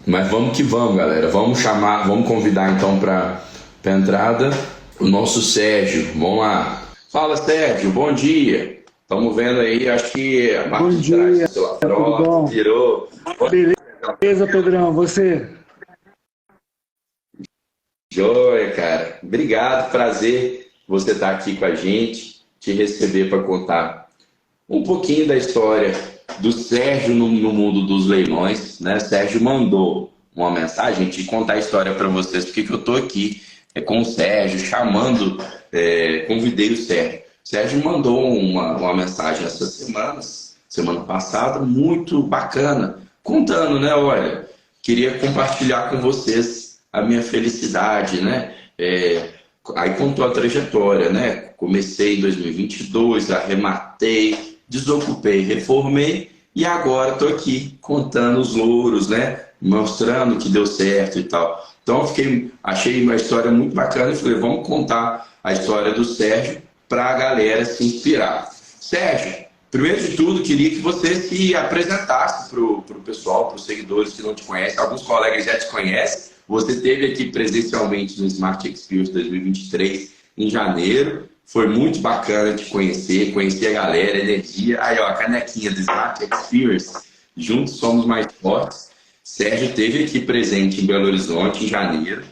Mas vamos que vamos, galera. Vamos chamar, vamos convidar então para a entrada o nosso Sérgio. Vamos lá. Fala, Sérgio, bom dia. Estamos vendo aí, acho que a Bom parte de trás do dia, seu tudo afro bom? virou. Beleza, Pedrão, você? Joia, cara. Obrigado, prazer você estar aqui com a gente, te receber para contar um pouquinho da história do Sérgio no mundo dos leilões, né? Sérgio mandou uma mensagem de contar a história para vocês, porque que eu estou aqui com o Sérgio, chamando, convidei o Sérgio. O Sérgio mandou uma mensagem essa semana passada, muito bacana, contando, né? Olha, queria compartilhar com vocês a minha felicidade, né? Aí contou a trajetória, né? Comecei em 2022, arrematei, desocupei, reformei e agora estou aqui contando os louros, né? Mostrando que deu certo e tal. Então achei uma história muito bacana e falei, vamos contar a história do Sérgio para a galera se inspirar. Sérgio, primeiro de tudo, queria que você se apresentasse para o pessoal, para os seguidores que não te conhecem. Alguns colegas já te conhecem. Você esteve aqui presencialmente no Smart Experience 2023 em janeiro. Foi muito bacana te conhecer a galera, a energia. Aí, ó, a canequinha do Smart Experience. Juntos somos mais fortes. Sérgio esteve aqui presente em Belo Horizonte em janeiro.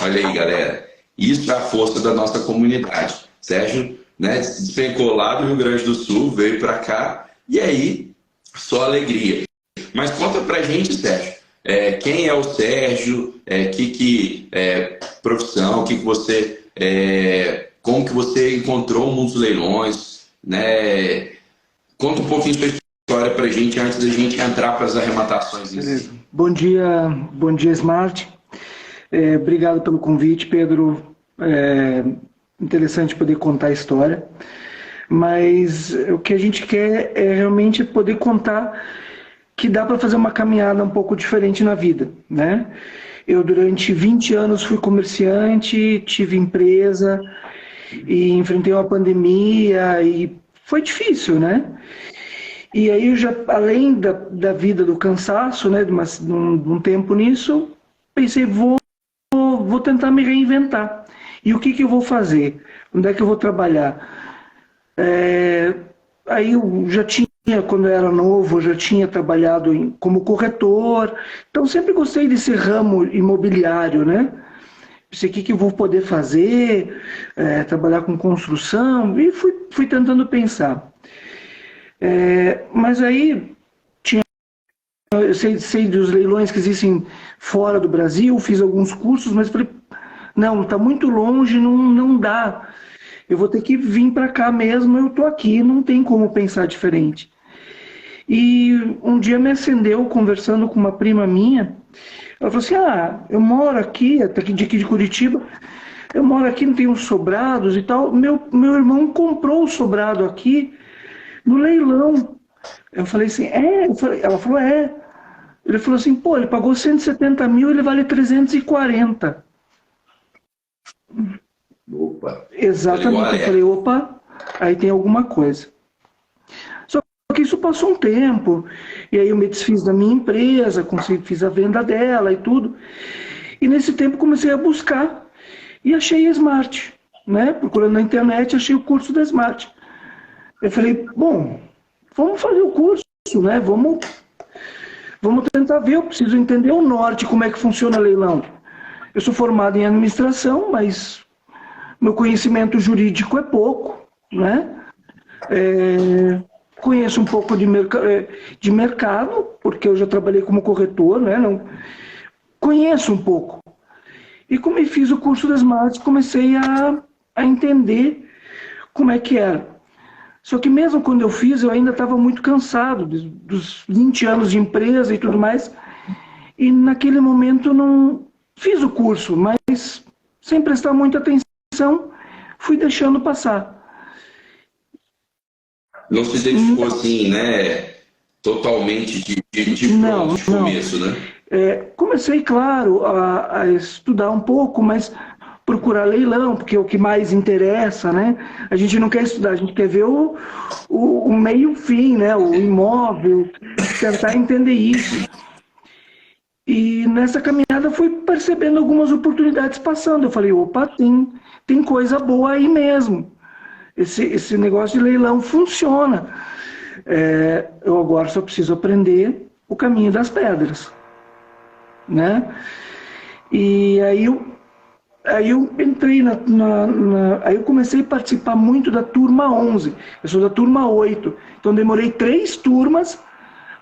Olha aí, galera. Isso é a força da nossa comunidade. Sérgio, né, se despencou lá do Rio Grande do Sul, veio para cá e aí só alegria. Mas conta pra gente, Sérgio, quem é o Sérgio, profissão, como que você encontrou o mundo dos leilões, né? Conta um pouquinho sua história pra gente antes da gente entrar para as arrematações em si. Beleza. Bom dia, Smart. Obrigado pelo convite, Pedro. Interessante poder contar a história. Mas o que a gente quer é realmente poder contar que dá para fazer uma caminhada um pouco diferente na vida, né? Eu, durante 20 anos, fui comerciante, tive empresa e enfrentei uma pandemia e foi difícil, né? E aí, eu já, além da vida, do cansaço, né, de um tempo nisso, pensei, vou tentar me reinventar. E o que eu vou fazer? Onde é que eu vou trabalhar? Aí eu já tinha, quando eu era novo, eu já tinha trabalhado como corretor, então sempre gostei desse ramo imobiliário, né? Pensei, o que eu vou poder fazer, trabalhar com construção, e fui tentando pensar. Mas aí, eu sei dos leilões que existem fora do Brasil, fiz alguns cursos, mas falei, não, está muito longe, não dá. Eu vou ter que vir para cá mesmo, eu estou aqui, não tem como pensar diferente. E um dia me acendeu conversando com uma prima minha, ela falou assim, eu moro aqui, até aqui de Curitiba, eu moro aqui, não tenho uns sobrados e tal, meu irmão comprou o sobrado aqui no leilão. Eu falei assim, ela falou, Ele falou assim, pô, ele pagou 170 mil, ele vale 340. Opa! Exatamente, eu falei, opa, aí tem alguma coisa. Só que isso passou um tempo, e aí eu me desfiz da minha empresa, fiz a venda dela e tudo, e nesse tempo comecei a buscar, e achei a Smart, né? Procurando na internet, achei o curso da Smart. Eu falei, bom, vamos fazer o curso, né? Vamos tentar ver, eu preciso entender o norte, como é que funciona leilão. Eu sou formado em administração, mas meu conhecimento jurídico é pouco, né? Conheço um pouco de mercado, porque eu já trabalhei como corretor, né? Conheço um pouco. E como fiz o curso das Smart, comecei a entender como é que era. Só que mesmo quando eu fiz, eu ainda estava muito cansado dos 20 anos de empresa e tudo mais. E naquele momento não fiz o curso, mas sem prestar muita atenção, fui deixando passar. Não se identificou assim, né? Totalmente de pronto, de começo, né? Comecei, claro, a estudar um pouco, mas procurar leilão, porque é o que mais interessa, né? A gente não quer estudar, a gente quer ver o meio-fim, né? O imóvel, tentar entender isso. E nessa caminhada fui percebendo algumas oportunidades passando. Eu falei, opa, tem coisa boa aí mesmo. Esse negócio de leilão funciona. Eu agora só preciso aprender o caminho das pedras, né? E aí eu entrei aí eu comecei a participar muito da turma 11. Eu sou da turma 8. Então demorei 3 turmas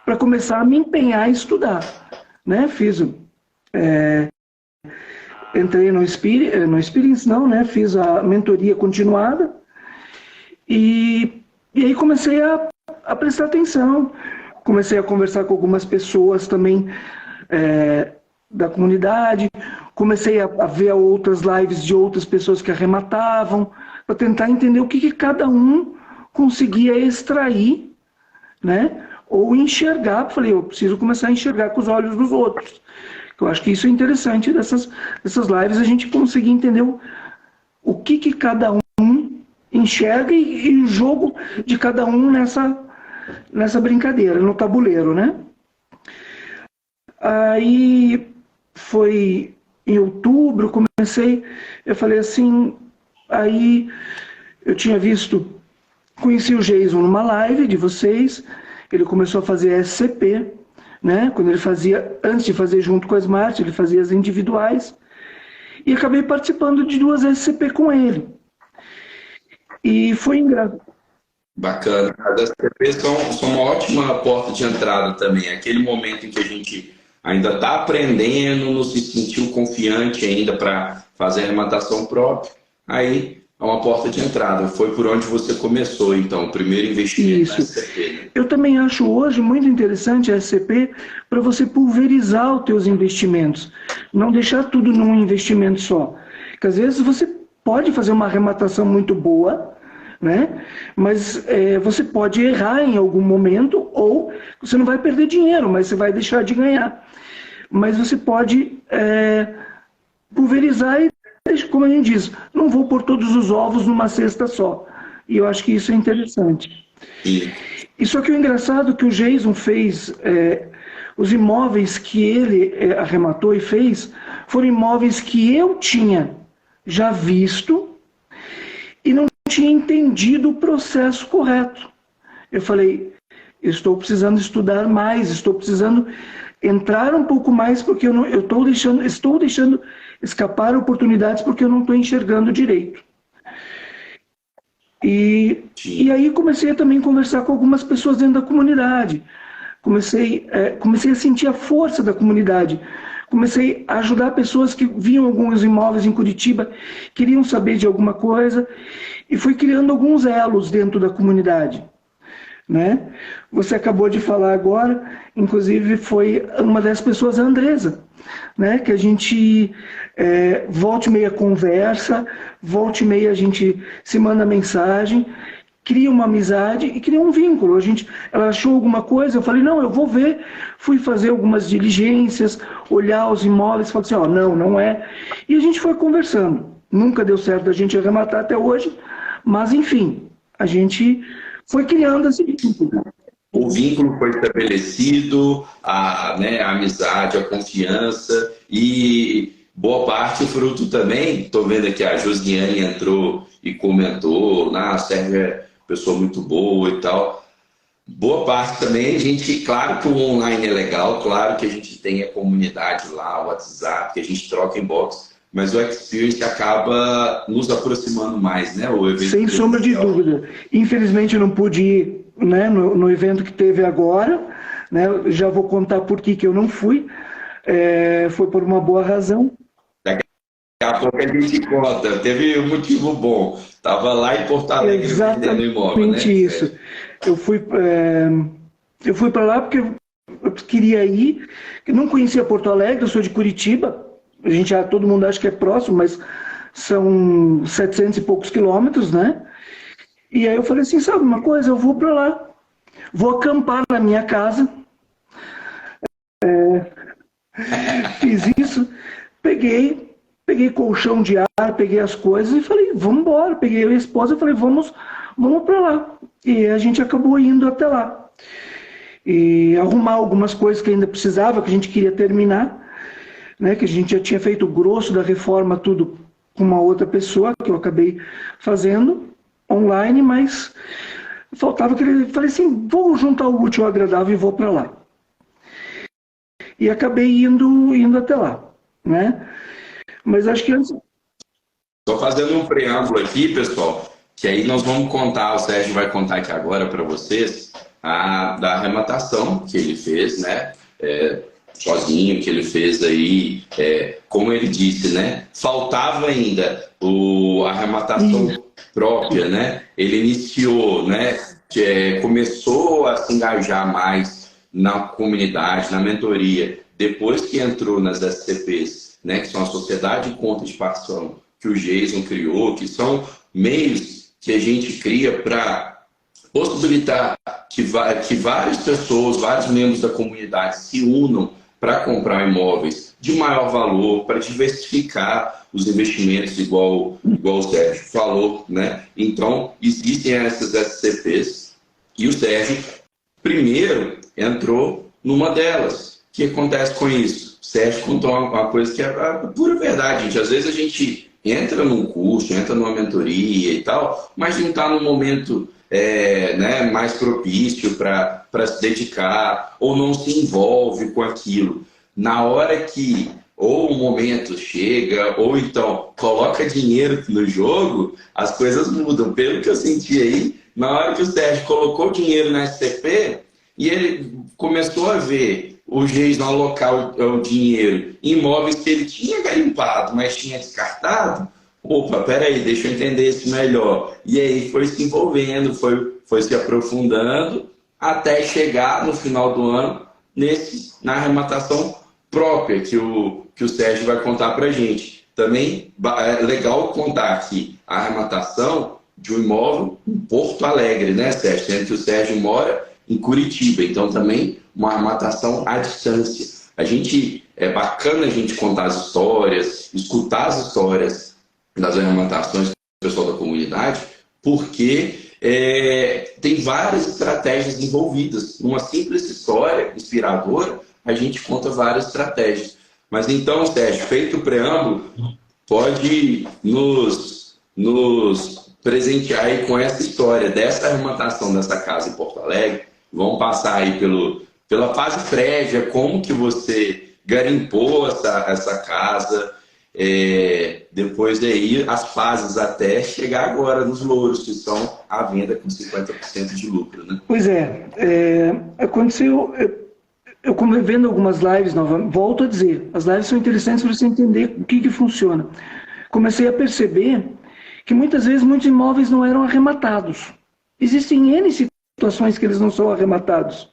para começar a me empenhar a estudar, né? Entrei no Experience, não, né? Fiz a mentoria continuada e aí comecei a prestar atenção, comecei a conversar com algumas pessoas também da comunidade, comecei a ver outras lives de outras pessoas que arrematavam, para tentar entender o que cada um conseguia extrair, né? Ou enxergar. Falei, eu preciso começar a enxergar com os olhos dos outros. Eu acho que isso é interessante dessas lives, a gente conseguir entender o que cada um enxerga e o jogo de cada um nessa brincadeira, no tabuleiro, né? Aí foi em outubro, eu falei assim, aí eu tinha conheci o Jason numa live de vocês, ele começou a fazer SCP, né? Quando ele fazia, antes de fazer junto com a Smart, ele fazia as individuais, e acabei participando de 2 SCP com ele. E foi engraçado. Bacana. As SCPs são uma ótima porta de entrada também. Aquele momento em que a gente ainda está aprendendo, não se sentiu confiante ainda para fazer a arrematação própria, aí é uma porta de entrada. Foi por onde você começou, então, o primeiro investimento na SCP. Né? Eu também acho hoje muito interessante a SCP para você pulverizar os teus investimentos. Não deixar tudo num investimento só. Porque às vezes você pode fazer uma arrematação muito boa, né? Mas você pode errar em algum momento, ou você não vai perder dinheiro, mas você vai deixar de ganhar. Mas você pode pulverizar e, como a gente diz, não vou pôr todos os ovos numa cesta só. E eu acho que isso é interessante. Sim. E só que o engraçado é que o Jason fez, os imóveis que ele arrematou e fez, foram imóveis que eu tinha já visto e não tinha entendido o processo correto. Eu falei, estou precisando estudar mais, estou precisando entrar um pouco mais, porque eu estou deixando escapar oportunidades porque eu não estou enxergando direito. E aí comecei a também conversar com algumas pessoas dentro da comunidade. Comecei a sentir a força da comunidade. Comecei a ajudar pessoas que viam alguns imóveis em Curitiba, queriam saber de alguma coisa, e fui criando alguns elos dentro da comunidade, né? Você acabou de falar agora, inclusive foi uma das pessoas, a Andresa, né? Que a gente volta e meia conversa, volta e meia a gente se manda mensagem, cria uma amizade e cria um vínculo. Ela achou alguma coisa, eu falei, não, eu vou ver. Fui fazer algumas diligências, olhar os imóveis, falei assim, ó, não é. E a gente foi conversando. Nunca deu certo a gente arrematar até hoje, mas enfim, a gente foi criando esse vínculo. O vínculo foi estabelecido, a amizade, a confiança e boa parte fruto também. Estou vendo aqui a Josiane entrou e comentou, a Sérgio é pessoa muito boa e tal. Boa parte também, a gente, claro que o online é legal, claro que a gente tem a comunidade lá, o WhatsApp, que a gente troca inbox, mas o Experience acaba nos aproximando mais, né? O evento. Sem sombra de dúvida. Infelizmente eu não pude ir, né, no evento que teve agora, né? Já vou contar por que eu não fui. Foi por uma boa razão. Daqui a pouco a gente conta. Teve um motivo bom. Estava lá em Porto Alegre vendendo imóvel, né? Exatamente isso. Eu fui para lá porque eu queria ir. Eu não conhecia Porto Alegre, eu sou de Curitiba. Todo mundo acha que é próximo, mas são 700 e poucos quilômetros, né? E aí eu falei assim, sabe uma coisa? Eu vou para lá. Vou acampar na minha casa. Fiz isso, peguei colchão de ar, peguei as coisas e falei, vamos embora. Peguei a esposa e falei, vamos para lá. E a gente acabou indo até lá. E arrumar algumas coisas que ainda precisava, que a gente queria terminar. né, que a gente já tinha feito o grosso da reforma, tudo com uma outra pessoa, que eu acabei fazendo online, mas faltava aquele... Falei assim, vou juntar o útil ao agradável e vou para lá. E acabei indo até lá, né? Mas acho que antes... Estou fazendo um preâmbulo aqui, pessoal, que aí nós vamos contar, o Sérgio vai contar aqui agora para vocês, da arrematação que ele fez, né? Sozinho, que ele fez aí, como ele disse, né? Faltava ainda a arrematação própria, né? Ele iniciou, né? Começou a se engajar mais na comunidade, na mentoria, depois que entrou nas SCPs, né? Que são a Sociedade de Conta de Participação, que o Jason criou, que são meios que a gente cria para possibilitar que várias pessoas, vários membros da comunidade se unam para comprar imóveis de maior valor, para diversificar os investimentos, igual o Sérgio falou, né? Então, existem essas SCPs e o Sérgio, primeiro, entrou numa delas. O que acontece com isso? O Sérgio contou uma coisa que é a pura verdade, gente. Às vezes a gente entra num curso, entra numa mentoria e tal, mas não está no momento né, mais propício para se dedicar, ou não se envolve com aquilo. Na hora que ou o momento chega, ou então coloca dinheiro no jogo, as coisas mudam. Pelo que eu senti aí, na hora que o Sérgio colocou dinheiro na SCP, e ele começou a ver o Jason alocar o dinheiro em imóveis que ele tinha garimpado, mas tinha descartado. Opa, peraí, deixa eu entender isso melhor. E aí foi se envolvendo, foi se aprofundando, até chegar no final do ano na arrematação própria, que o Sérgio vai contar pra gente. Também é legal contar aqui a arrematação de um imóvel em Porto Alegre, né, Sérgio? Sendo que o Sérgio mora em Curitiba, então também uma arrematação à distância. É bacana a gente contar as histórias, escutar as histórias das arrematações do pessoal da comunidade, porque tem várias estratégias envolvidas. Numa simples história inspiradora, a gente conta várias estratégias. Mas então, Sérgio, feito o preâmbulo, pode nos presentear aí com essa história dessa arrematação dessa casa em Porto Alegre. Vamos passar aí pela fase prévia, como que você garimpou essa casa, depois daí as fases até chegar agora nos louros, que são a venda com 50% de lucro, né? Pois aconteceu, eu como vendo algumas lives, volto a dizer, as lives são interessantes para você entender o que funciona. Comecei a perceber que muitas vezes muitos imóveis não eram arrematados. Existem N situações que eles não são arrematados.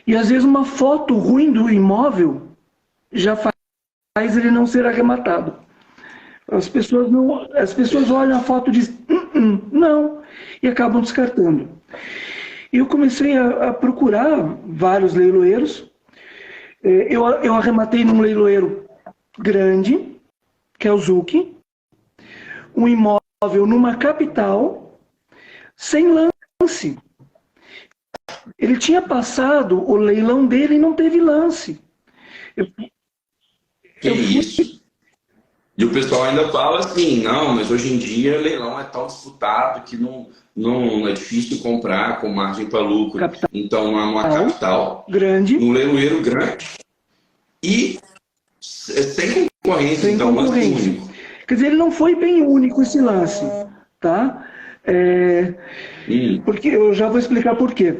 E às vezes uma foto ruim do imóvel já faz ele não ser arrematado. As pessoas olham a foto e dizem, não, e acabam descartando. E eu comecei a procurar vários leiloeiros. Eu arrematei num leiloeiro grande, que é o Zucchi, um imóvel numa capital, sem lance. Ele tinha passado o leilão dele e não teve lance. Isso. E o pessoal ainda fala assim, não, mas hoje em dia o leilão é tão disputado que não é difícil comprar com margem para lucro. Capital. Então, numa capital grande, num leiloeiro grande e sem concorrência, então lance único. Quer dizer, ele não foi bem único esse lance, tá? Porque eu já vou explicar por quê.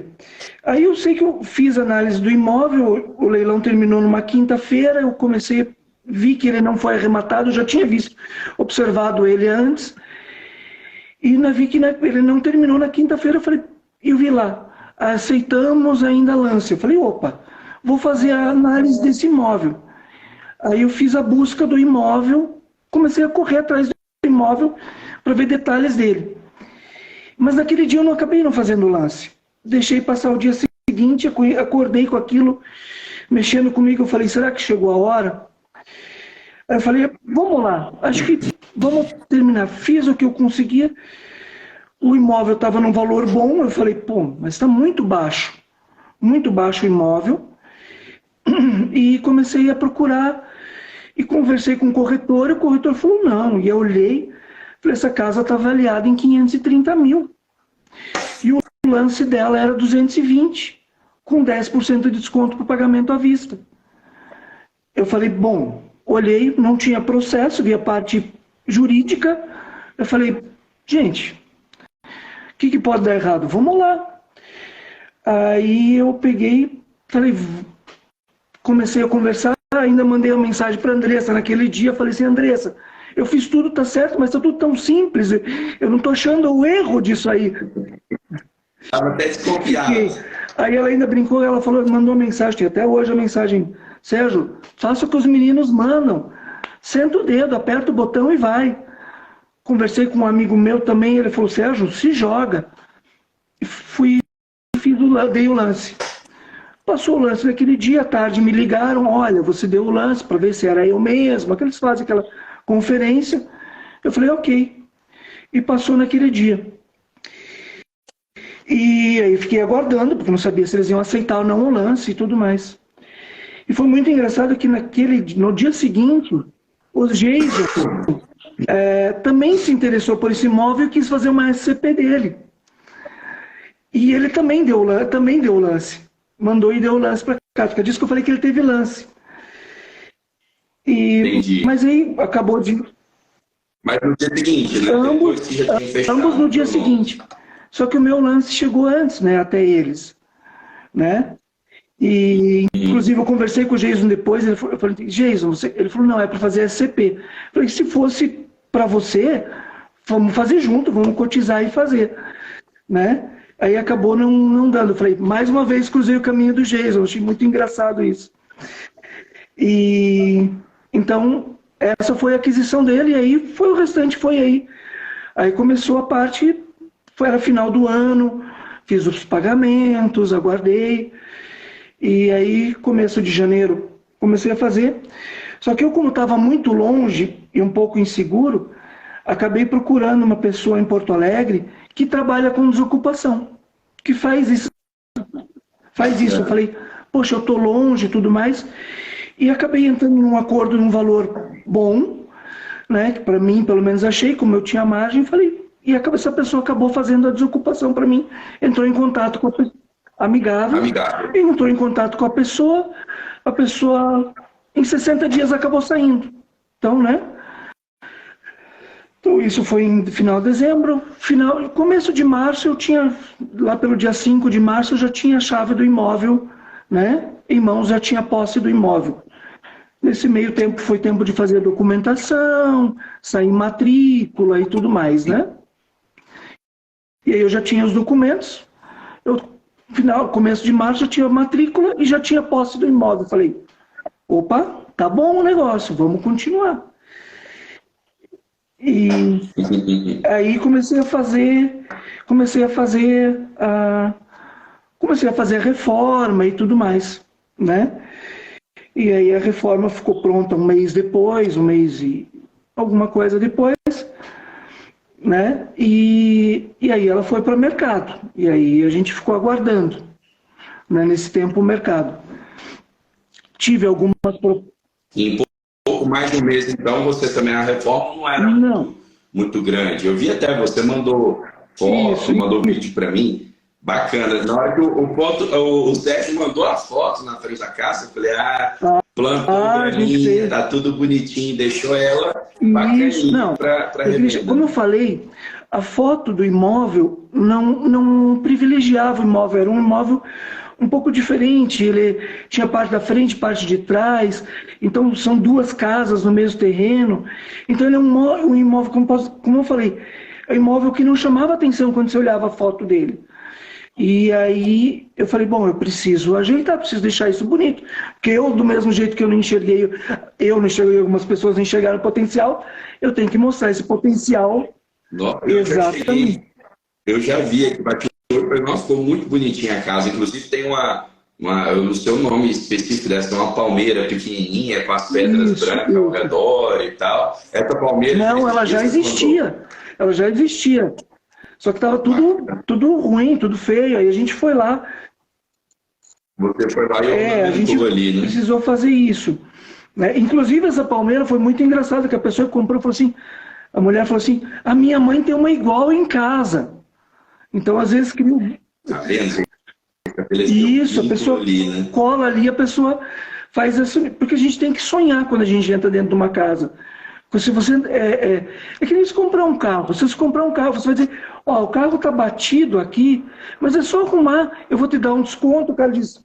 Aí eu sei que eu fiz análise do imóvel, o leilão terminou numa quinta-feira, eu vi que ele não foi arrematado, eu já tinha observado ele antes, e vi que ele não terminou na quinta-feira, eu vi lá, aceitamos ainda lance. Eu falei, opa, vou fazer a análise desse imóvel. Aí eu fiz a busca do imóvel, comecei a correr atrás do imóvel para ver detalhes dele. Mas naquele dia eu não acabei não fazendo lance. Deixei passar o dia seguinte, acordei com aquilo, mexendo comigo, eu falei, será que chegou a hora? Aí eu falei, vamos lá, acho que vamos terminar. Fiz o que eu conseguia, o imóvel estava num valor bom, eu falei, pô, mas está muito baixo o imóvel. E comecei a procurar, E conversei com o corretor falou não. E eu olhei, falei, essa casa está avaliada em 530 mil. E o lance dela era 220, com 10% de desconto para o pagamento à vista. Eu falei, bom, olhei, não tinha processo, vi a parte jurídica. Eu falei, gente, o que pode dar errado? Vamos lá. Aí eu peguei, falei, comecei a conversar, ainda mandei uma mensagem para a Andressa naquele dia, falei assim, Andressa, eu fiz tudo, tá certo, mas tá tudo tão simples, eu não tô achando o erro disso aí. Estava até desconfiado. Aí ela ainda brincou, ela falou, mandou uma mensagem, tem até hoje a mensagem, Sérgio, faça o que os meninos mandam, senta o dedo, aperta o botão e vai. Conversei com um amigo meu também, ele falou, Sérgio, se joga. E dei o lance. Passou o lance naquele dia, à tarde me ligaram, olha, você deu o lance para ver se era eu mesmo, aqueles fazem aquela conferência. Eu falei, ok. E passou naquele dia. E aí fiquei aguardando, porque não sabia se eles iam aceitar ou não o lance e tudo mais. E foi muito engraçado que no dia seguinte, o Jason também se interessou por esse imóvel e quis fazer uma SCP dele. E ele também deu o lance. Mandou e deu o lance para cá. Porque disse que eu falei que ele teve lance. Entendi. Mas aí acabou de... Mas no dia seguinte, né? Ambos no dia seguinte. Só que o meu lance chegou antes, né? Até eles. Né? E, inclusive, eu conversei com o Jason depois. Eu falei, Jason, ele falou, não, é para fazer SCP. Eu falei, se fosse para você, vamos fazer junto, vamos cotizar e fazer. Né? Aí acabou não dando. Eu falei, mais uma vez cruzei o caminho do Jason. Achei muito engraçado isso. E então, essa foi a aquisição dele. E aí o restante foi aí. Aí começou a parte, era final do ano, fiz os pagamentos, aguardei. E aí, começo de janeiro, comecei a fazer. Só que eu, como estava muito longe e um pouco inseguro, acabei procurando uma pessoa em Porto Alegre que trabalha com desocupação, que faz isso. Eu falei, poxa, eu estou longe e tudo mais. E acabei entrando num acordo num valor bom, né, que para mim, pelo menos, achei, como eu tinha margem, falei, e essa pessoa acabou fazendo a desocupação para mim, entrou em contato com a pessoa, amigável, entrou em contato com a pessoa em 60 dias acabou saindo. Então, né? Então, isso foi em final de dezembro. Começo de março, eu tinha, lá pelo dia 5 de março, eu já tinha a chave do imóvel, né? Em mãos, já tinha posse do imóvel. Nesse meio tempo, foi tempo de fazer a documentação, sair matrícula e tudo mais, né? E aí eu já tinha os documentos. Começo de março, eu tinha a matrícula e já tinha posse do imóvel. Falei, opa, tá bom o negócio, vamos continuar. E aí comecei a fazer a reforma e tudo mais, né? E aí a reforma ficou pronta um mês depois, um mês e alguma coisa depois, né? E aí ela foi para o mercado. E aí a gente ficou aguardando, né? Nesse tempo o mercado. Tive algumas... Em pouco mais de um mês, então, você também, a reforma não era muito grande. Eu vi até, você mandou foto, mandou vídeo para mim, bacana. Na hora que o Sérgio mandou a foto na frente da casa, eu falei, plantou graninha, tá tudo bonitinho, deixou ela bacaninha para revenda. Como eu falei, a foto do imóvel não privilegiava o imóvel, era um imóvel um pouco diferente, ele tinha parte da frente, parte de trás, então são duas casas no mesmo terreno, então ele é um imóvel, como eu falei, é um imóvel que não chamava atenção quando você olhava a foto dele. E aí eu falei, bom, eu preciso ajeitar, preciso deixar isso bonito, porque eu, do mesmo jeito que eu não enxerguei, algumas pessoas não enxergaram o potencial, eu tenho que mostrar esse potencial. Exatamente. Eu já vi aqui, nossa, ficou muito bonitinha a casa. Inclusive tem no seu nome específico dessa, uma palmeira pequenininha com as pedras brancas ao redor e tal. Essa palmeira... Não, ela já existia. Ela já existia. Só que estava tudo ruim, tudo feio. Aí a gente foi lá. Você foi lá e a gente ali, né? Precisou fazer isso. né? Inclusive, essa palmeira foi muito engraçada, que a pessoa que comprou falou assim, a mulher falou assim, a minha mãe tem uma igual em casa. Então, às vezes, que Tá vendo? isso, a pessoa ali, né? cola ali, a pessoa faz isso, porque a gente tem que sonhar quando a gente entra dentro de uma casa. Porque se você é que nem se comprar um carro. Se você comprar um carro, você vai dizer, ó, o carro está batido aqui, mas é só arrumar, eu vou te dar um desconto. O cara diz,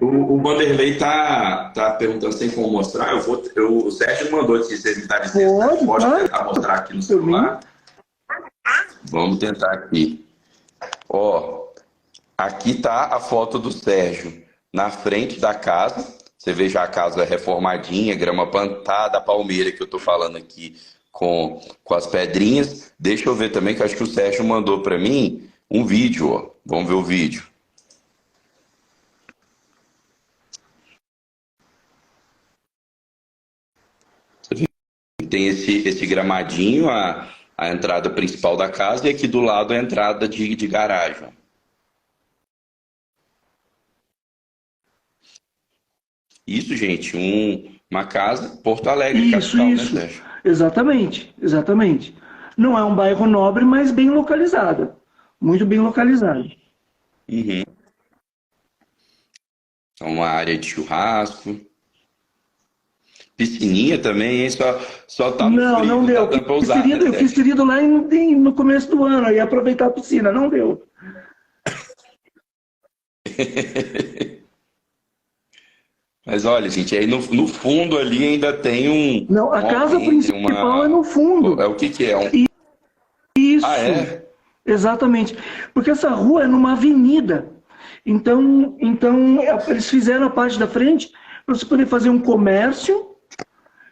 O Vanderlei tá perguntando se tem como mostrar. O Sérgio mandou se você me dá licença. pode, Pode claro, tentar mostrar aqui no por mim. celular. Vamos tentar aqui. Ó, aqui tá a foto do Sérgio na frente da casa. Você vê já a casa reformadinha, grama plantada, a palmeira que eu tô falando aqui com as pedrinhas. Deixa eu ver também, que eu acho que o Sérgio mandou para mim um vídeo, ó. Vamos ver o vídeo. Tem esse gramadinho, a entrada principal da casa, e aqui do lado a entrada de garagem. Isso, gente, uma casa, Porto Alegre, capital, né, Isso, Sérgio? exatamente, exatamente. Não é um bairro nobre, mas bem localizada, muito bem localizada. Uhum. É uma área de churrasco. Piscininha também, hein? Só tá no Não, frio, não não dá deu. pra usar, né, Eu quis Sérgio? ter ido lá no começo do ano e aproveitar a piscina, não deu. Mas olha, gente, aí no fundo ali ainda tem Não, a um casa alpendre, principal é no fundo. É o que que é? Ah, Isso, é? exatamente. Porque essa rua é numa avenida. Então eles fizeram a parte da frente para você poder fazer um comércio,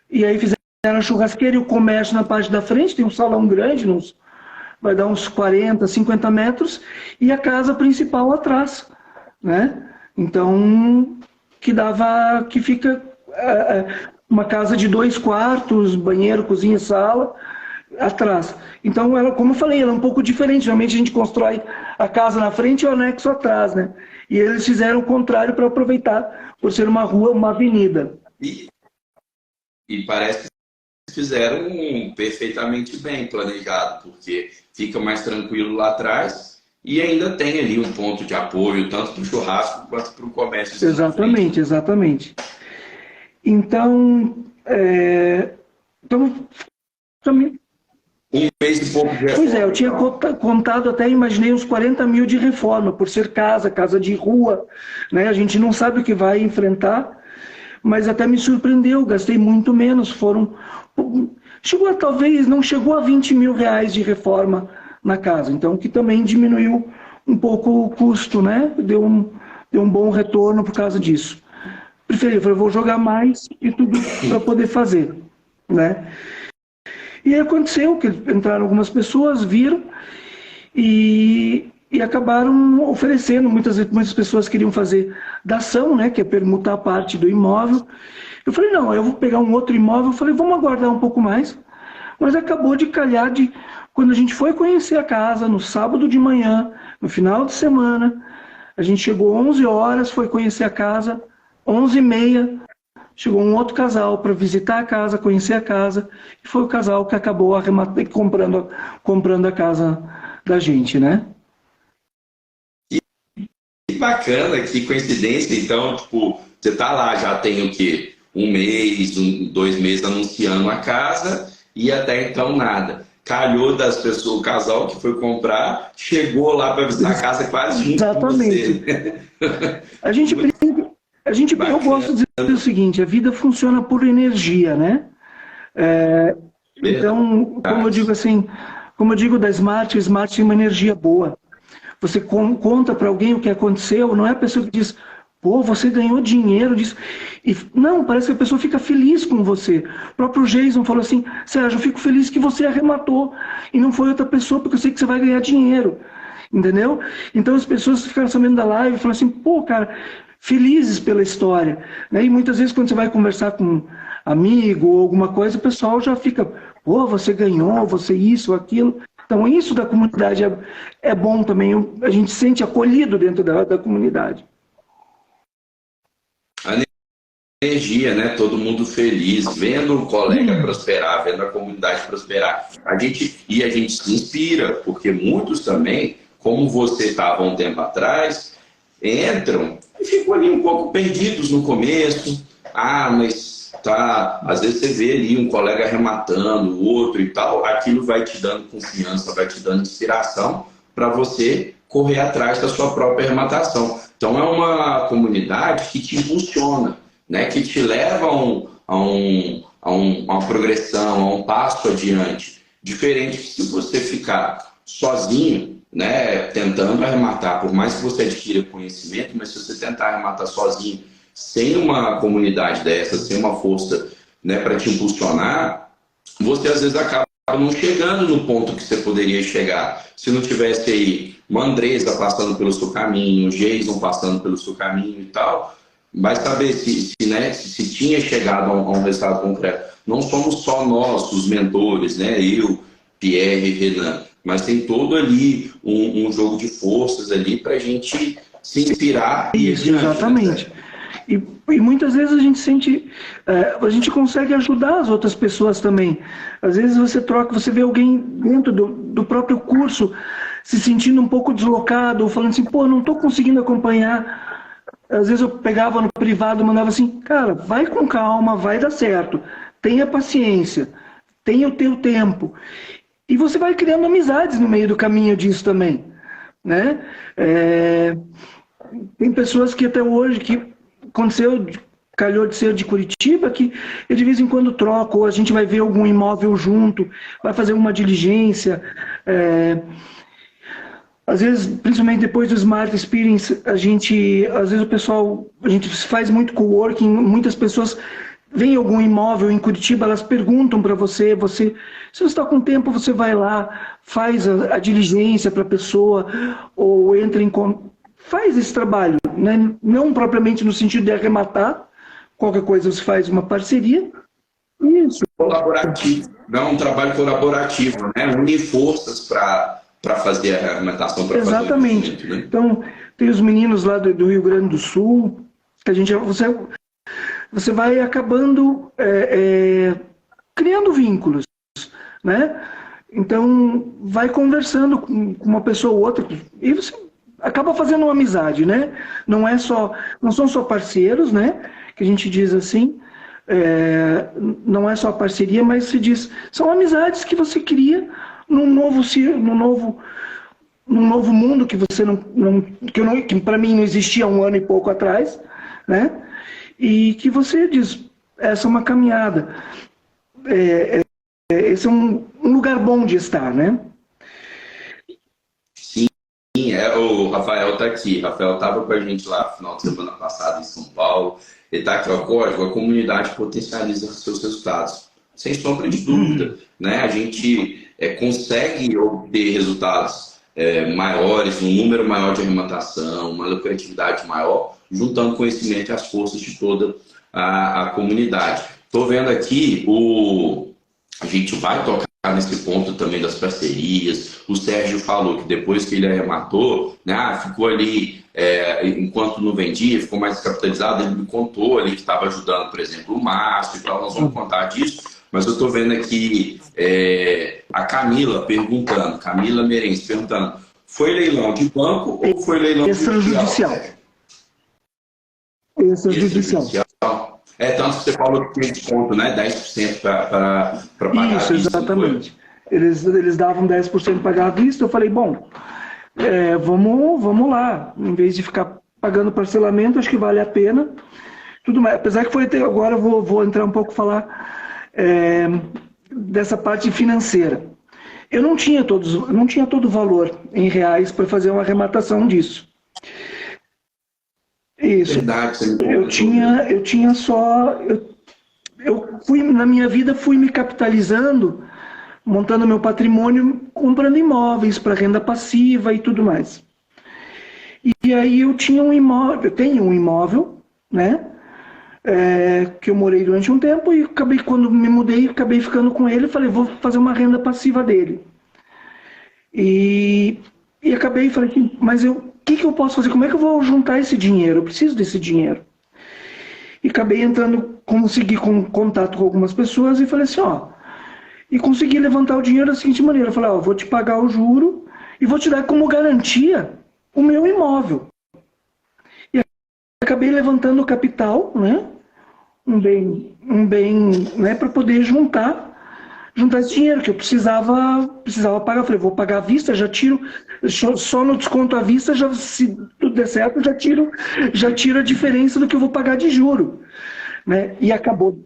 e aí fizeram a churrasqueira e o comércio na parte da frente, tem um salão grande, vai dar uns 40, 50 metros, e a casa principal atrás, né? Então, que fica uma casa de 2 quartos, banheiro, cozinha, sala, atrás. Então, ela, como eu falei, ela é um pouco diferente. Geralmente a gente constrói a casa na frente e o anexo atrás, né? E eles fizeram o contrário para aproveitar, por ser uma rua, uma avenida. E parece que fizeram perfeitamente bem planejado, porque fica mais tranquilo lá atrás e ainda tem ali um ponto de apoio, tanto para o churrasco quanto para o comércio. Exatamente, exatamente. Então, também. Um mês e pouco de reforma. Pois é, eu tinha contado, até imaginei uns 40 mil de reforma, por ser casa de rua, né? A gente não sabe o que vai enfrentar, mas até me surpreendeu, gastei muito menos, talvez, não chegou a 20 mil reais de reforma na casa, então que também diminuiu um pouco o custo, né? Deu um bom retorno por causa disso. Preferi, falei, vou jogar mais e tudo para poder fazer, né? E aí aconteceu que entraram algumas pessoas, viram e acabaram oferecendo. Muitas pessoas queriam fazer dação, né, que é permutar parte do imóvel. Eu falei, não, eu vou pegar um outro imóvel. Eu falei, vamos aguardar um pouco mais. Mas acabou de calhar quando a gente foi conhecer a casa, no sábado de manhã, no final de semana, a gente chegou 11 horas, foi conhecer a casa, 11h30, chegou um outro casal para visitar a casa, conhecer a casa, e foi o casal que acabou comprando a casa da gente, né? Que bacana, que coincidência. Então, tipo, você tá lá, já tem o quê? Um mês, 2 meses anunciando a casa e até então nada. Calhou das pessoas, o casal que foi comprar, chegou lá para visitar a casa quase junto com você. Eu gosto de dizer o seguinte, a vida funciona por energia, né? Então, como eu digo da Smart, a Smart tem uma energia boa. Você conta para alguém o que aconteceu, não é a pessoa que diz, pô, você ganhou dinheiro disso. Não, parece que a pessoa fica feliz com você. O próprio Jason falou assim, Sérgio, eu fico feliz que você arrematou e não foi outra pessoa, porque eu sei que você vai ganhar dinheiro. Entendeu? Então as pessoas ficaram sabendo da live e falaram assim, pô, cara, felizes pela história. Né? E muitas vezes quando você vai conversar com um amigo ou alguma coisa, o pessoal já fica, pô, você ganhou, você isso, aquilo. Então isso da comunidade é bom também, a gente se sente acolhido dentro da comunidade. A energia, né? Todo mundo feliz, vendo o colega prosperar, vendo a comunidade prosperar. A gente se inspira, porque muitos também, como você estava um tempo atrás, entram e ficam ali um pouco perdidos no começo. Ah, mas tá, às vezes você vê ali um colega arrematando, o outro e tal, aquilo vai te dando confiança, vai te dando inspiração para você correr atrás da sua própria arrematação. Então é uma comunidade que te impulsiona, né? Que te leva a uma progressão, a um passo adiante. Diferente se você ficar sozinho, né, tentando arrematar, por mais que você adquira conhecimento, mas se você tentar arrematar sozinho, sem uma comunidade dessa, sem uma força, né, para te impulsionar, você às vezes acaba não chegando no ponto que você poderia chegar. Se não tivesse aí uma Andresa passando pelo seu caminho, Jason passando pelo seu caminho e tal, vai saber se tinha chegado a um resultado concreto. Não somos só nós, os mentores, né? Eu, Pierre, Renan, mas tem todo ali um jogo de forças ali para a gente se inspirar. Isso, exatamente. Né? E muitas vezes a gente sente, a gente consegue ajudar as outras pessoas também. Às vezes você vê alguém dentro do próprio curso se sentindo um pouco deslocado, ou falando assim, pô, não estou conseguindo acompanhar. Às vezes eu pegava no privado e mandava assim, cara, vai com calma, vai dar certo, tenha paciência, tenha o teu tempo. E você vai criando amizades no meio do caminho disso também, né? Tem pessoas que até hoje, calhou de ser de Curitiba, que eu de vez em quando troco, ou a gente vai ver algum imóvel junto, vai fazer uma diligência. Às vezes, principalmente depois do Smart Experience, às vezes a gente faz muito coworking, muitas pessoas veem algum imóvel em Curitiba, elas perguntam para você, se você está com tempo, você vai lá, faz a diligência para a pessoa, ou entra em contato. Faz esse trabalho, né? Não propriamente no sentido de arrematar, qualquer coisa você faz uma parceria. Isso. Colaborativo, não um trabalho colaborativo, né? Unir forças para fazer a arrematação. Exatamente. Fazer o né? Então, tem os meninos lá do Rio Grande do Sul, que você vai acabando criando vínculos, né? Então, vai conversando com uma pessoa ou outra, e você acaba fazendo uma amizade, né? Não são só parceiros, né? Que a gente diz assim, não é só parceria, mas se diz, são amizades que você cria num novo mundo que você que para mim não existia há um ano e pouco atrás, né? E que você diz, essa é uma caminhada, esse é um lugar bom de estar, né? O Rafael está aqui. Rafael estava com a gente lá no final de semana passada em São Paulo. Ele está aqui, ó, código, a comunidade potencializa os seus resultados. Sem sombra de dúvida. Né? A gente consegue obter resultados maiores, um número maior de arrematação, uma lucratividade maior, juntando conhecimento e as forças de toda a comunidade. Estou vendo aqui, a gente vai tocar nesse ponto também das parcerias. O Sérgio falou que depois que ele arrematou, né, ficou ali, enquanto não vendia, ficou mais descapitalizado. Ele me contou ali que estava ajudando, por exemplo, o Márcio e tal. Nós vamos contar disso, mas eu estou vendo aqui a Camila perguntando, Camila Merense perguntando, foi leilão de banco ou foi leilão judicial? Extrajudicial. Tanto que você falou que tinha desconto, né? 10% para pagar. Isso, exatamente. Eles davam 10% para pagar à vista. Eu falei, bom, vamos lá. Em vez de ficar pagando parcelamento, acho que vale a pena. Tudo mais. Apesar que foi até agora, eu vou entrar um pouco falar dessa parte financeira. Eu não tinha todo o valor em reais para fazer uma arrematação disso. Isso. Verdade, eu tinha só. Eu fui, na minha vida, fui me capitalizando, montando meu patrimônio, comprando imóveis para renda passiva e tudo mais. E aí eu tenho um imóvel, né? Que eu morei durante um tempo e quando me mudei, acabei ficando com ele, falei, vou fazer uma renda passiva dele. E acabei, falei, mas o que eu posso fazer? Como é que eu vou juntar esse dinheiro? Eu preciso desse dinheiro. E acabei entrando, consegui contato com algumas pessoas e falei assim, ó, e consegui levantar o dinheiro da seguinte maneira, eu falei, ó, eu vou te pagar o juro e vou te dar como garantia o meu imóvel. E acabei levantando o capital, né, um bem, né, para poder juntar esse dinheiro que eu precisava pagar. Eu falei, vou pagar à vista, já tiro, só no desconto à vista, já, se tudo der certo, já tiro a diferença do que eu vou pagar de juro, né? E acabou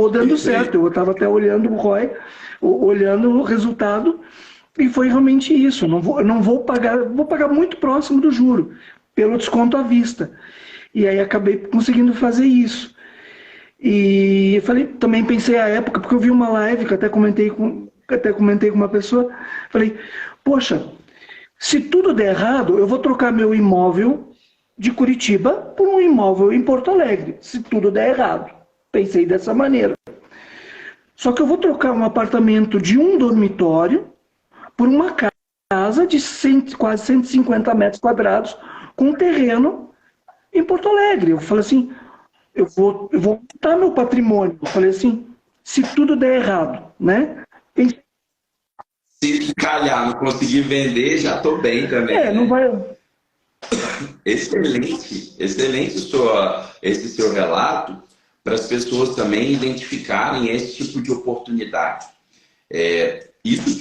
dando certo. Eu estava até olhando o ROI, olhando o resultado, e foi realmente isso. Não vou pagar, vou pagar muito próximo do juro, pelo desconto à vista. E aí acabei conseguindo fazer isso. E eu falei, também pensei à época, porque eu vi uma live que eu até comentei com uma pessoa, falei, poxa, se tudo der errado, eu vou trocar meu imóvel de Curitiba por um imóvel em Porto Alegre, se tudo der errado. Pensei dessa maneira. Só que eu vou trocar um apartamento de um dormitório por uma casa de quase 150 metros quadrados com um terreno em Porto Alegre. Eu falei assim, eu vou montar meu patrimônio. Eu falei assim, se tudo der errado, né? Se calhar não conseguir vender, já estou bem também. É, não vai... Excelente, excelente esse seu relato para as pessoas também identificarem esse tipo de oportunidade. Isso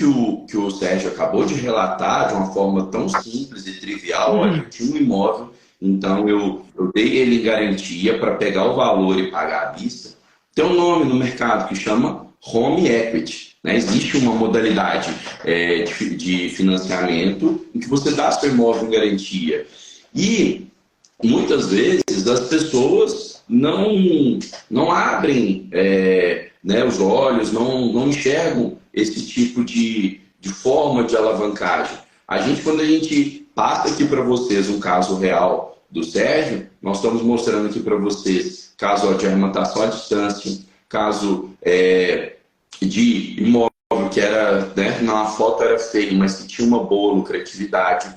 que o Sérgio acabou de relatar de uma forma tão simples e trivial, olha, eu tinha um imóvel, então eu dei ele em garantia para pegar o valor e pagar à vista. Tem um nome no mercado que chama Home Equity. Né? Existe uma modalidade de financiamento em que você dá seu imóvel em garantia. E muitas vezes as pessoas não abrem né, os olhos, não enxergam esse tipo de forma de alavancagem. Quando a gente passa aqui para vocês um caso real do Sérgio, nós estamos mostrando aqui para vocês caso de arrematação à distância, caso de imóvel que era, né, na foto era feio, mas que tinha uma boa lucratividade.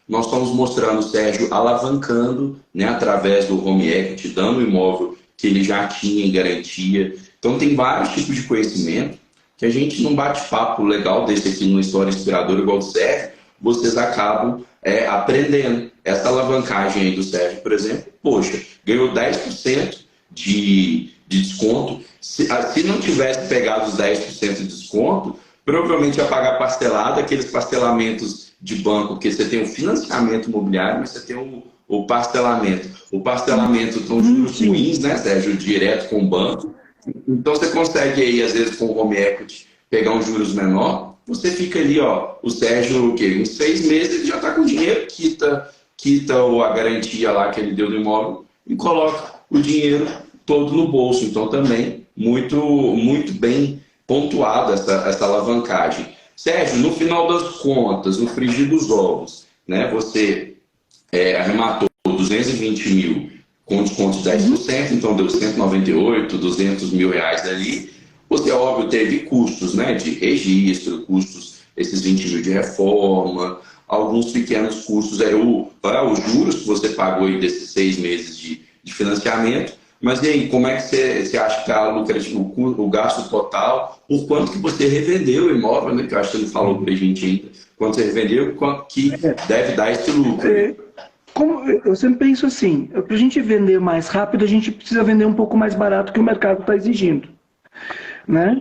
Nós estamos mostrando o Sérgio alavancando, né, através do Home Equity, dando o imóvel que ele já tinha em garantia. Então tem vários tipos de conhecimento que a gente num bate-papo legal desse aqui, numa história inspiradora igual do Sérgio, vocês acabam aprendendo. Essa alavancagem aí do Sérgio, por exemplo, poxa, ganhou 10% de desconto. Se não tivesse pegado os 10% de desconto, provavelmente ia pagar parcelado, aqueles parcelamentos de banco, porque você tem o financiamento imobiliário, mas você tem o parcelamento. O parcelamento são juros ruins, né, Sérgio? Direto com o banco. Então você consegue aí, às vezes, com o Home Equity, pegar uns juros menor. Você fica ali, ó, o Sérgio, o quê? Em 6 meses ele já está com dinheiro, quita a garantia lá que ele deu no imóvel e coloca o dinheiro todo no bolso. Então também muito, muito bem pontuada essa alavancagem. Sérgio, no final das contas, no frigir dos ovos, né, você arrematou 220 mil com desconto de 10%, então deu 198, 200 mil reais ali. Você, óbvio, teve custos, né, de registro, custos, esses 20 mil de reforma, alguns pequenos custos, os juros que você pagou aí desses 6 meses de financiamento. Mas e aí, como é que você acha que está lucrativo o gasto total? Por quanto que você revendeu o imóvel, né? Que eu acho que você não falou para a gente ainda. Quanto você revendeu, quanto que deve dar esse lucro? Como eu sempre penso assim, para a gente vender mais rápido, a gente precisa vender um pouco mais barato que o mercado está exigindo. Né?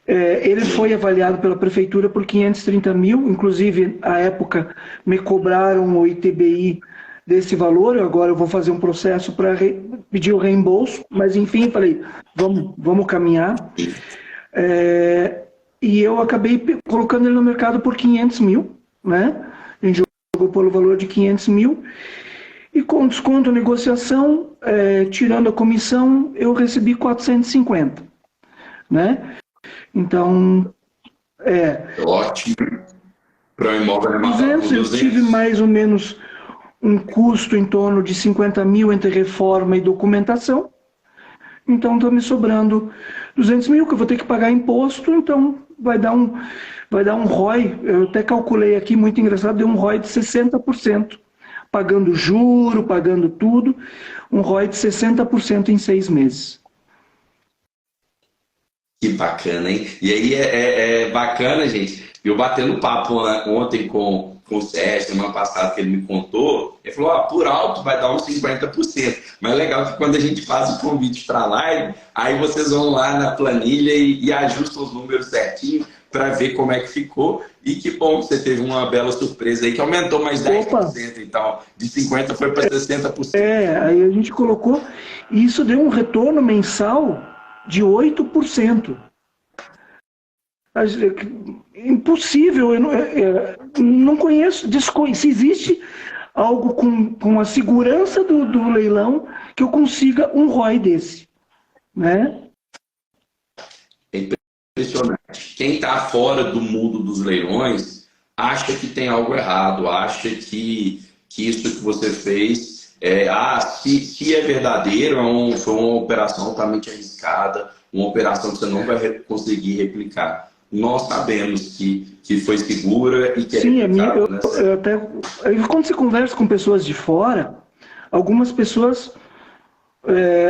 Ele foi avaliado pela prefeitura por 530 mil, inclusive, à época, me cobraram o ITBI desse valor. Agora eu vou fazer um processo para pedir o reembolso, mas enfim, falei, vamos caminhar. E eu acabei colocando ele no mercado por 500 mil, né? A gente jogou pelo valor de 500 mil, e com desconto, negociação, tirando a comissão, eu recebi 450, né? Então, ótimo. Para o imóvel 200, eu tive mais ou menos um custo em torno de 50 mil entre reforma e documentação. Então está me sobrando 200 mil, que eu vou ter que pagar imposto, então vai dar um ROI, eu até calculei aqui, muito engraçado, deu um ROI de 60%, pagando juro, pagando tudo, um ROI de 60% em 6 meses. Que bacana, hein? E aí é bacana, gente. Eu batendo papo ontem com o Sérgio, semana passada, que ele me contou, ele falou, por alto vai dar uns 50%. Mas é legal que quando a gente faz o convite para a live, aí vocês vão lá na planilha e ajustam os números certinho para ver como é que ficou. E que bom que você teve uma bela surpresa aí, que aumentou mais 10%. Opa. Então, de 50% foi para 60%. Aí a gente colocou, e isso deu um retorno mensal de 8%. Impossível, eu não conheço, se existe algo com a segurança do leilão que eu consiga um ROI desse, né? É impressionante. Quem está fora do mundo dos leilões acha que tem algo errado, acha que isso que você fez se é verdadeiro, foi uma operação altamente arriscada, uma operação que você não vai conseguir replicar. Nós sabemos que foi segura e que Sim, é replicável, né? Quando você conversa com pessoas de fora, algumas pessoas...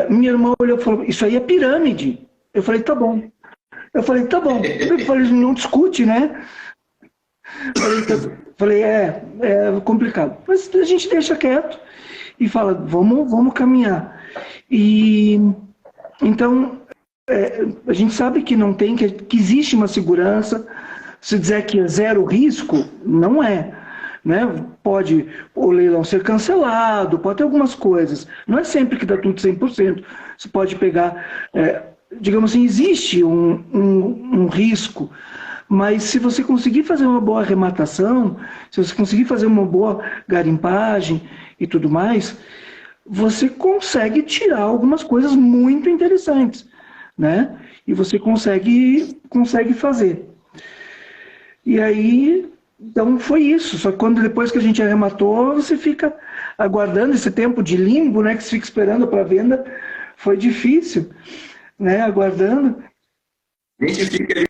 minha irmã olhou e falou, isso aí é pirâmide. Eu falei, tá bom. Eu falei, não discute, né? Falei, é complicado. Mas a gente deixa quieto e fala, vamos caminhar. E então, a gente sabe que não tem, que existe uma segurança. Se dizer que é zero risco, não é. Né? Pode o leilão ser cancelado, pode ter algumas coisas. Não é sempre que dá tudo 100%. Você pode pegar, digamos assim, existe um risco, mas se você conseguir fazer uma boa arrematação, se você conseguir fazer uma boa garimpagem e tudo mais, você consegue tirar algumas coisas muito interessantes, né? E você consegue fazer. E aí, então foi isso. Só que depois que a gente arrematou, você fica aguardando esse tempo de limbo, né? Que você fica esperando para venda. Foi difícil, né? Aguardando. A gente fica ali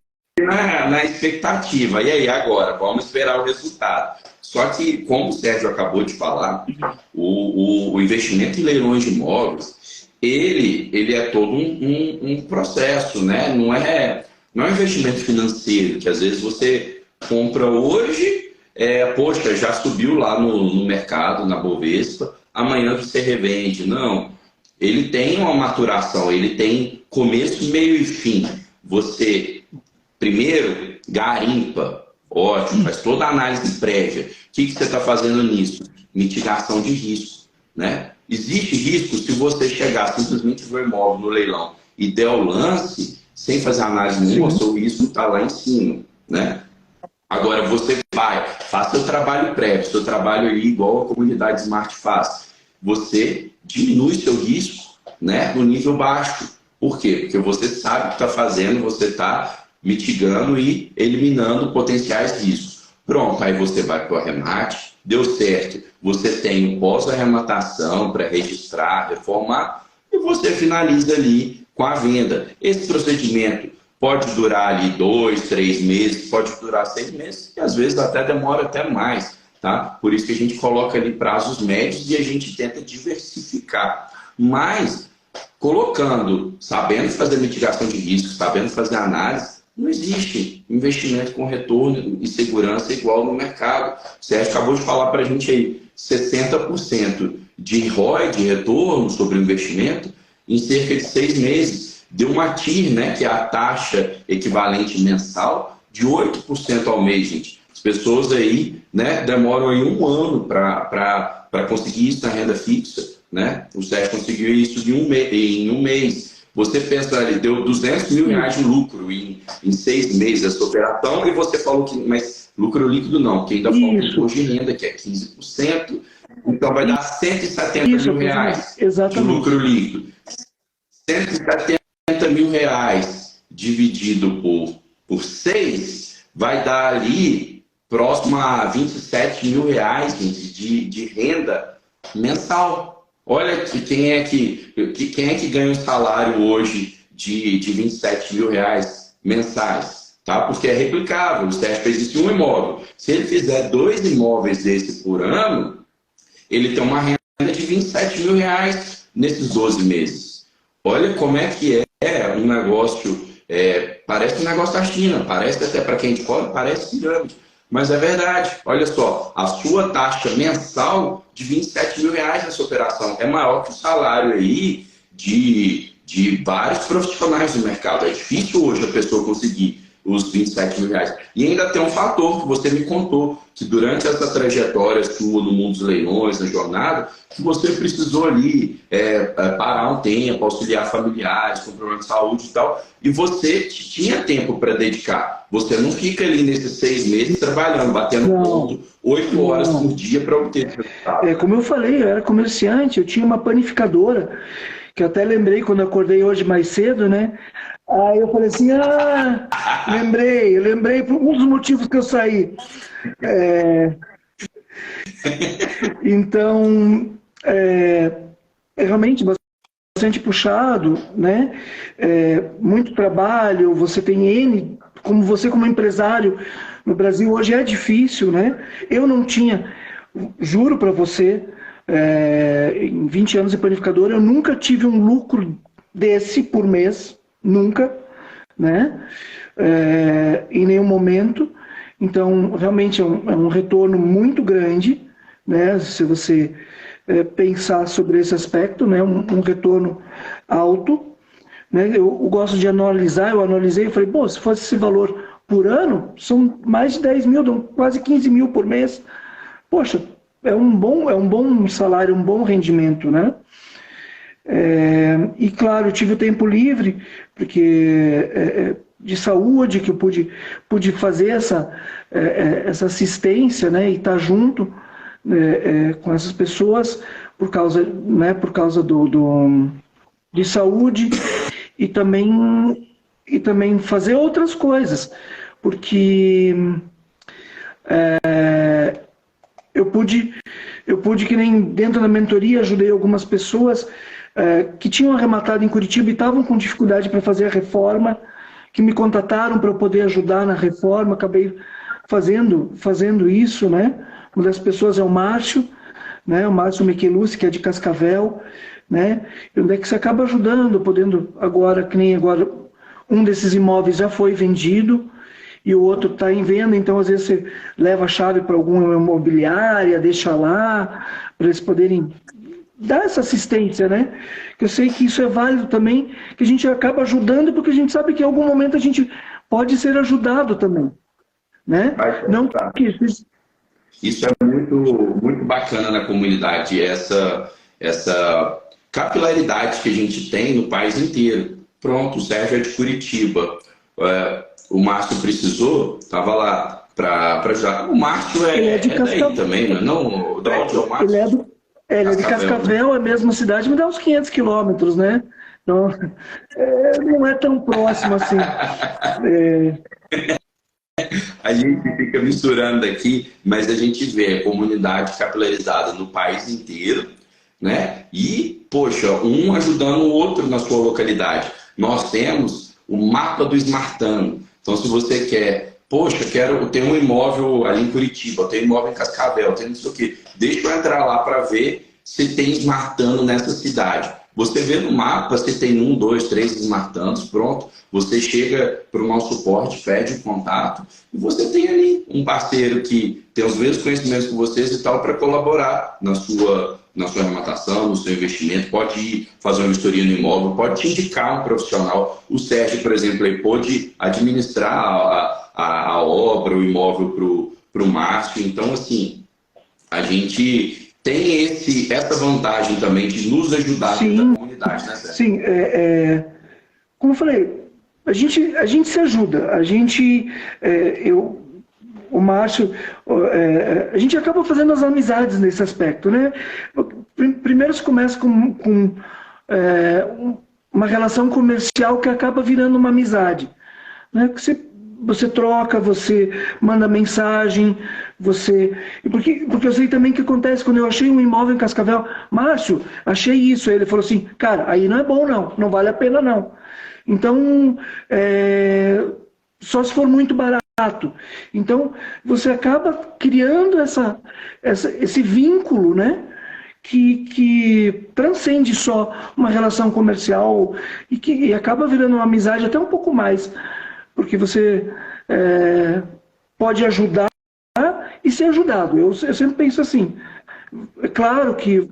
na expectativa. E aí, agora? Vamos esperar o resultado. Só que, como o Sérgio acabou de falar, o investimento em leilões de imóveis, ele é todo um processo, né? Não é um investimento financeiro, que às vezes você compra hoje, poxa, já subiu lá no mercado, na Bovespa, amanhã você revende. Não. Ele tem uma maturação, ele tem começo, meio e fim. Você, primeiro, garimpa, ótimo, faz toda a análise prévia. O que você está fazendo nisso? Mitigação de risco, né? Existe risco se você chegar simplesmente ver o imóvel no leilão e der o lance, sem fazer análise nenhuma, o seu risco está lá em cima, né? Agora você faz seu trabalho prévio, seu trabalho aí igual a comunidade Smart faz. Você diminui seu risco, né, no nível baixo. Por quê? Porque você sabe o que está fazendo, você está mitigando e eliminando potenciais riscos. Pronto, aí você vai para o arremate, deu certo. Você tem o pós-arrematação para registrar, reformar, e você finaliza ali com a venda. Esse procedimento pode durar ali 2, 3 meses, pode durar 6 meses, e às vezes até demora até mais, tá? Por isso que a gente coloca ali prazos médios e a gente tenta diversificar. Mas, sabendo fazer mitigação de risco, sabendo fazer análise, não existe investimento com retorno e segurança igual no mercado. O Sérgio acabou de falar para a gente aí, 60% de ROI, de retorno sobre o investimento, em cerca de 6 meses. Deu uma TIR, né, que é a taxa equivalente mensal, de 8% ao mês, gente. As pessoas aí, né, demoram aí 1 ano para conseguir isso na renda fixa, né? O Sérgio conseguiu isso em um mês. Você pensa ali, deu 200 mil reais de lucro em 6 meses essa operação, e você falou que, mas lucro líquido não, que ainda falta o imposto de renda, que é 15%, então vai dar 170 mil reais de lucro líquido. 170 mil reais dividido por 6 vai dar ali próximo a 27 mil reais, gente, de renda mensal. Olha quem é que ganha um salário hoje de 27 mil reais mensais, tá? Porque é replicável. O Sérgio fez isso em um imóvel. Se ele fizer 2 imóveis desse por ano, ele tem uma renda de 27 mil reais nesses 12 meses. Olha como é que é um negócio, parece um negócio da China, parece até para quem de fora, parece pirâmide. Mas é verdade, olha só, a sua taxa mensal de R$ 27 mil nessa operação é maior que o salário aí de vários profissionais do mercado. É difícil hoje a pessoa conseguir os R$ 27 mil. E ainda tem um fator que você me contou, que durante essa trajetória sua no mundo dos leilões, na jornada, que você precisou ali parar um tempo, auxiliar familiares com problema de saúde e tal, e você tinha tempo para dedicar. Você não fica ali nesses 6 meses trabalhando, batendo ponto 8 horas por dia para obter resultado. Como eu falei, eu era comerciante, eu tinha uma panificadora, que eu até lembrei quando eu acordei hoje mais cedo, né? Aí eu falei assim, lembrei por um dos motivos que eu saí. Então, realmente bastante puxado, né? Muito trabalho, você tem N, como você como empresário no Brasil hoje é difícil, né? Eu não tinha, juro para você, em 20 anos de panificadora, eu nunca tive um lucro desse por mês, nunca, né? Em nenhum momento. Então, realmente é um retorno muito grande, né? Se você pensar sobre esse aspecto, né? Um retorno alto, né? Eu gosto de analisar, eu analisei e falei, se fosse esse valor por ano, são mais de 10 mil, quase 15 mil por mês. Poxa, é um bom salário, um bom rendimento, né? E claro, eu tive o tempo livre, porque de saúde, que eu pude fazer essa assistência, né, e estar junto com essas pessoas por causa de saúde e também fazer outras coisas, porque eu pude, que nem dentro da mentoria, ajudei algumas pessoas que tinham arrematado em Curitiba e estavam com dificuldade para fazer a reforma, que me contataram para eu poder ajudar na reforma, acabei fazendo isso, né? Uma das pessoas é o Márcio, né? O Márcio Michelucci, que é de Cascavel, né? E onde é que você acaba ajudando, podendo agora, que nem agora, um desses imóveis já foi vendido, e o outro está em venda, então às vezes você leva a chave para alguma imobiliária, deixa lá, para eles poderem dar essa assistência, né? Que eu sei que isso é válido também, que a gente acaba ajudando, porque a gente sabe que em algum momento a gente pode ser ajudado também, né? Não que isso é muito, muito bacana na comunidade, essa capilaridade que a gente tem no país inteiro. Pronto, o Sérgio é de Curitiba. O Márcio precisou, estava lá para ajudar. O Márcio é daí também, não? Da onde é o Márcio? Ele é de Cascavel, é a mesma cidade, me dá uns 500 quilômetros, né? Então, não é tão próximo assim. A gente fica misturando aqui, mas a gente vê a comunidade capilarizada no país inteiro, né? E, poxa, um ajudando o outro na sua localidade. Nós temos o mapa do Smartano. Então, se você quer, poxa, quero ter um imóvel ali em Curitiba, eu tenho um imóvel em Cascavel, eu tenho não sei o quê. Deixa eu entrar lá para ver se tem Smartano nessa cidade. Você vê no mapa se tem 1, 2, 3 Smartanos, pronto. Você chega para o nosso suporte, pede o contato e você tem ali um parceiro que tem os mesmos conhecimentos que vocês e tal para colaborar na sua arrematação, no seu investimento. Pode ir fazer uma vistoria no imóvel, pode te indicar um profissional. O Sérgio, por exemplo, ele pode administrar a obra, o imóvel para o Márcio. Então, assim, a gente tem essa vantagem também de nos ajudar dentro da comunidade, né, Sérgio? Sim, como eu falei, a gente se ajuda, o Márcio, a gente acaba fazendo as amizades nesse aspecto, né? Primeiro se começa com uma relação comercial que acaba virando uma amizade, né? Você troca, você manda mensagem, porque eu sei também que acontece quando eu achei um imóvel em Cascavel, Márcio, achei isso, aí ele falou assim, cara, aí não é bom não vale a pena não. Então, só se for muito barato. Então, você acaba criando esse vínculo, né? que transcende só uma relação comercial e acaba virando uma amizade até um pouco mais, porque você pode ajudar e ser ajudado. Eu sempre penso assim. É claro que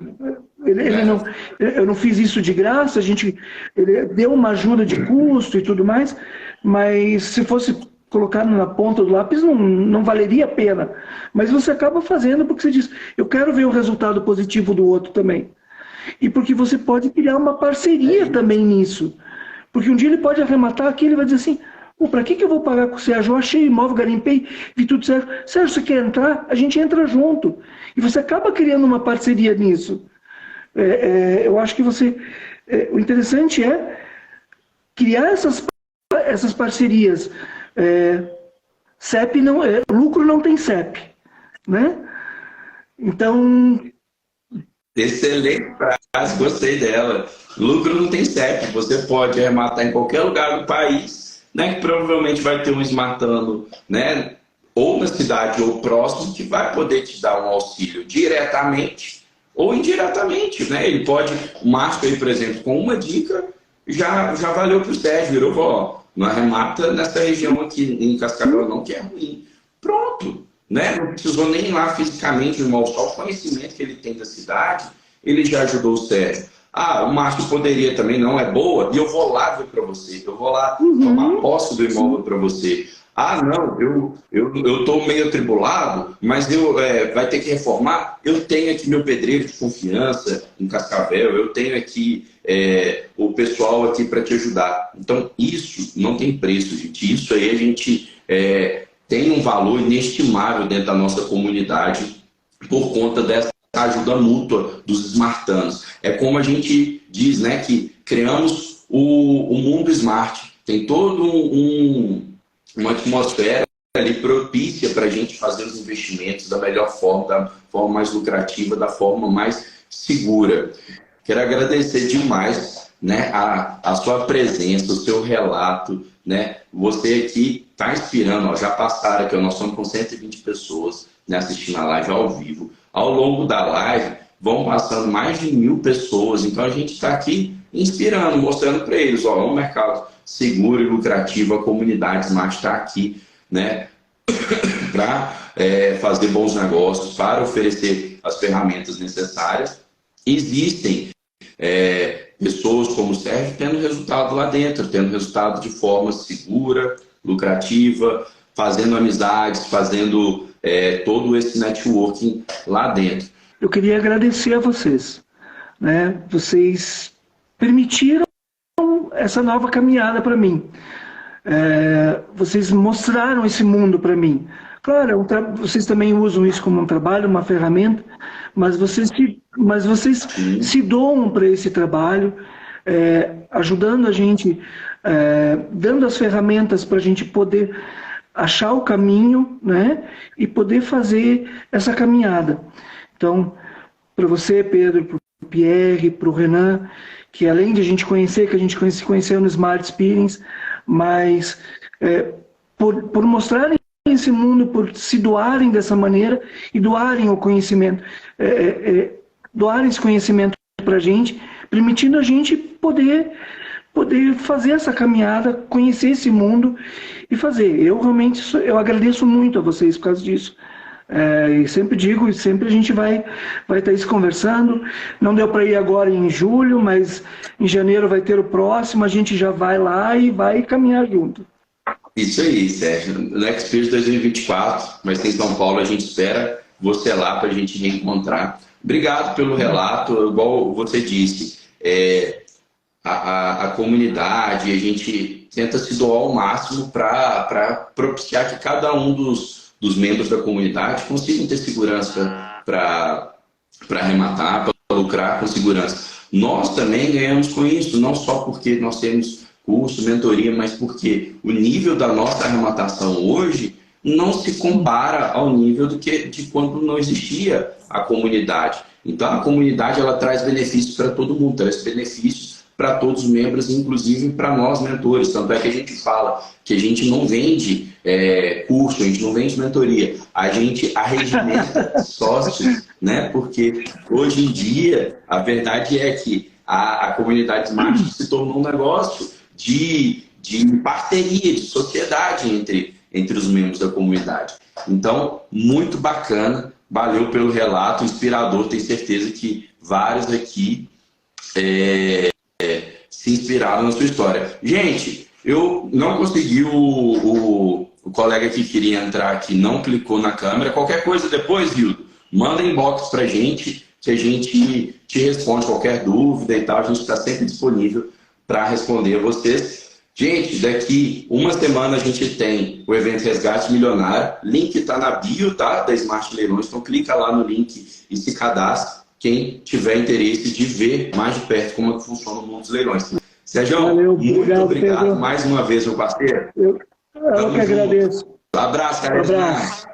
eu não fiz isso de graça, ele deu uma ajuda de custo e tudo mais, mas se fosse colocar na ponta do lápis não valeria a pena. Mas você acaba fazendo porque você diz, eu quero ver o resultado positivo do outro também. E porque você pode criar uma parceria também nisso. Porque um dia ele pode arrematar aqui, ele vai dizer assim, para que eu vou pagar com o Sérgio? Eu achei imóvel, garimpei, vi tudo certo. Sérgio, você quer entrar? A gente entra junto. E você acaba criando uma parceria nisso. Eu acho que o interessante é criar essas parcerias. CEP lucro não tem CEP, né? Então... Excelente frase, gostei dela. Lucro não tem CEP, você pode arrematar em qualquer lugar do país, né, que provavelmente vai ter um smartano, né, ou na cidade ou próximo, que vai poder te dar um auxílio diretamente ou indiretamente, né? Ele pode, o Márcio aí, por exemplo, com uma dica, já valeu para o Sérgio, virou, ó, não arremata nessa região aqui em Cascavel não, que é ruim. Pronto, né? Não precisou nem ir lá fisicamente, irmão, só o conhecimento que ele tem da cidade, ele já ajudou o Sérgio. Ah, o Márcio poderia também, não é boa, e eu vou lá ver para você, eu vou lá tomar posse do imóvel para você. Ah, não, eu estou meio atribulado, mas vai ter que reformar. Eu tenho aqui meu pedreiro de confiança em Cascavel, eu tenho aqui o pessoal aqui para te ajudar. Então, isso não tem preço, gente. Isso aí a gente tem um valor inestimável dentro da nossa comunidade por conta dessa ajuda mútua dos smartanos. É como a gente diz, né, que criamos o mundo smart. Tem todo uma atmosfera ali propícia para a gente fazer os investimentos da melhor forma, da forma mais lucrativa, da forma mais segura. Quero agradecer demais, né, a sua presença, o seu relato, né? Você aqui está inspirando, ó, já passaram aqui, nós estamos com 120 pessoas, né, assistindo a live ao vivo. Ao longo da live vão passando mais de 1000 pessoas, então a gente está aqui inspirando, mostrando para eles, ó, é um mercado seguro e lucrativo, a comunidade Smart está aqui, né, para fazer bons negócios, para oferecer as ferramentas necessárias. Existem pessoas como o Sérgio tendo resultado lá dentro, tendo resultado de forma segura, lucrativa, fazendo amizades, fazendo todo esse networking lá dentro. Eu queria agradecer a vocês, né? Vocês permitiram essa nova caminhada para mim. Vocês mostraram esse mundo para mim. Claro, vocês também usam isso como um trabalho, uma ferramenta, mas vocês se doam para esse trabalho, ajudando a gente, dando as ferramentas para a gente poder achar o caminho, né, e poder fazer essa caminhada. Então, para você, Pedro, para o Pierre, para o Renan, que além de a gente conhecer, que a gente se conheceu no Smart Experience, mas por mostrarem esse mundo, por se doarem dessa maneira e doarem o conhecimento, doarem esse conhecimento para a gente, permitindo a gente poder fazer essa caminhada, conhecer esse mundo e fazer. Eu realmente agradeço muito a vocês por causa disso. E sempre digo, e sempre a gente vai estar isso conversando. Não deu para ir agora em julho, mas em janeiro vai ter o próximo, a gente já vai lá e vai caminhar junto. Isso aí, Sérgio. No Experience 2024, vai ser em São Paulo, a gente espera você lá para a gente reencontrar. Obrigado pelo relato, igual você disse, a comunidade, a gente tenta se doar ao máximo para propiciar que cada um dos membros da comunidade consigam ter segurança para arrematar, para lucrar com segurança. Nós também ganhamos com isso, não só porque nós temos curso, mentoria, mas porque o nível da nossa arrematação hoje não se compara ao nível de quando não existia a comunidade. Então, a comunidade ela traz benefícios para todo mundo, traz benefícios para todos os membros, inclusive para nós, mentores. Tanto é que a gente fala que a gente não vende curso, a gente não vende mentoria, a gente arregimenta sócios, né? Porque hoje em dia, a verdade é que a comunidade Smart se tornou um negócio de parceria, de sociedade entre os membros da comunidade. Então, muito bacana, valeu pelo relato, inspirador, tenho certeza que vários aqui se inspiraram na sua história. Gente, eu não consegui, o colega que queria entrar aqui não clicou na câmera. Qualquer coisa depois, Hildo, manda inbox pra gente, que a gente te responde qualquer dúvida e tal. A gente está sempre disponível para responder a vocês. Gente, daqui uma semana a gente tem o evento Resgate Milionário. Link está na bio, tá? Da Smart Leilões. Então clica lá no link e se cadastra. Quem tiver interesse de ver mais de perto como é que funciona o mundo dos leilões. Sérgio, muito obrigado Pedro. Mais uma vez, meu parceiro. Eu que agradeço. Abraço, cara. Abraço.